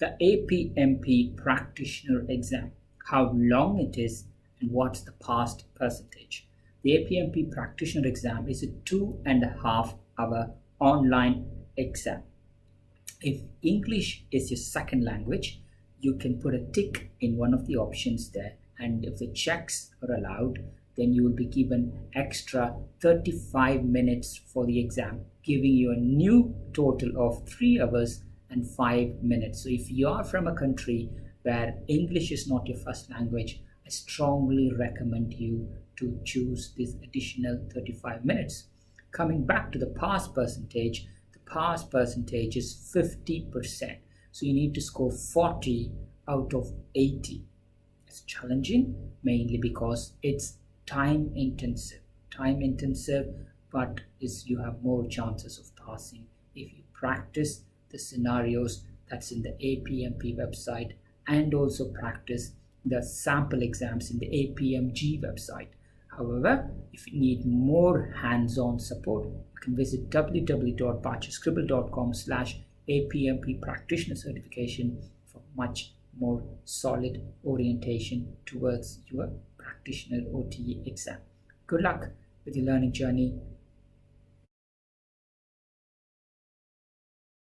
the APMP Practitioner exam, how long it is, and what's the past percentage. The APMP Practitioner exam is a 2.5 hour online exam. If English is your second language, you can put a tick in one of the options there, and if the checks are allowed, then you will be given extra 35 minutes for the exam, giving you a new total of 3 hours and 5 minutes. So if you are from a country where English is not your first language, I strongly recommend you to choose this additional 35 minutes. Coming back to the pass percentage, the pass percentage is 50%. So you need to score 40 out of 80. It's challenging mainly because it's time intensive, but you have more chances of passing if you practice the scenarios that's in the APMP website and also practice the sample exams in the APMG website. However, if you need more hands-on support, you can visit www.baachuscribble.com/APMP Practitioner Certification for much more solid orientation towards your Practitioner OTE exam. Good luck with your learning journey.